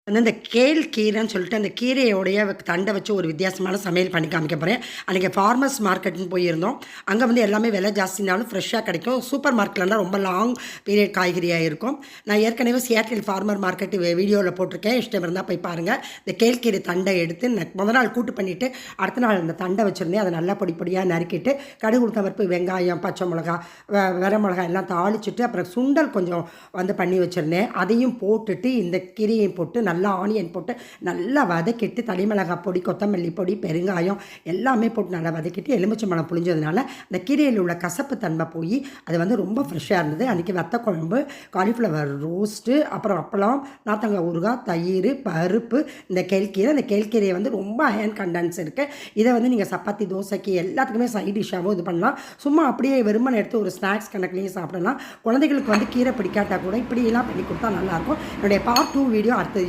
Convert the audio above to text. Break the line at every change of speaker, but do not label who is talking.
வந்து இந்த கேல் கீரைன்னு சொல்லிட்டு அந்த கீரையோடைய தண்டை வச்சு ஒரு வித்தியாசமான சமையல் பண்ணி காமிக்க போகிறேன். அன்றைக்கி ஃபார்மர்ஸ் மார்க்கெட்னு போயிருந்தோம். அங்கே வந்து எல்லாமே விலை ஜாஸ்தினாலும் ஃப்ரெஷ்ஷாக கிடைக்கும். சூப்பர் மார்க்கெட்லாம் ரொம்ப லாங் பீரியட் காய்கறியாக இருக்கும். நான் ஏற்கனவே சியாட்டில் ஃபார்மர் மார்க்கெட் வீடியோவில் போட்டிருக்கேன். இஷ்டம் இருந்தால் போய் பாருங்கள். இந்த கேல் கீரை தண்டை எடுத்து முதல் நாள் கூட்டு பண்ணிவிட்டு அடுத்த நாள் அந்த தண்டை வச்சுருந்தேன். அதை நல்லா பொடி பொடியாக நறுக்கிட்டு கடுகு உளுத்தம் பருப்பு வெங்காயம் பச்சை மிளகா வெர மிளகா எல்லாம் தாளிச்சுட்டு அப்புறம் சுண்டல் கொஞ்சம் வந்து பண்ணி வச்சுருந்தேன். அதையும் போட்டுட்டு இந்த கீரையும் போட்டு நல்லா ஆனியன் போட்டு நல்லா வதக்கிட்டு தனிமிளகாய் பொடி கொத்தமல்லி பொடி பெருங்காயம் எல்லாமே போட்டு நல்லா வதக்கிட்டு எலுமிச்சம்பழம் புளிஞ்சதுனால அந்த கீரையில் உள்ள கசப்பு தன்மை போய் அது வந்து ரொம்ப ஃப்ரெஷ்ஷாக இருந்தது. அன்றைக்கி வத்த குழம்பு காலிஃப்ளவர் ரோஸ்ட்டு அப்புறம் அப்பளம் நார்த்தங்காய் ஊறுகாய் தயிர் பருப்பு இந்த கெல்கீரை. அந்த கெல்கீரையை வந்து ரொம்ப அயன் கண்டன்ஸ் இருக்குது. இதை வந்து நீங்கள் சப்பாத்தி தோசைக்கு எல்லாத்துக்குமே சைட் டிஷ்ஷாகவும் இது பண்ணலாம். சும்மா அப்படியே வெறுமனை எடுத்து ஒரு ஸ்நாக்ஸ் கணக்குலேயும் சாப்பிடலாம். குழந்தைகளுக்கு வந்து கீரை பிடிக்காட்டா கூட இப்படியெல்லாம் பண்ணி கொடுத்தா நல்லாயிருக்கும். என்னுடைய பார்ட் 2 வீடியோ அடுத்த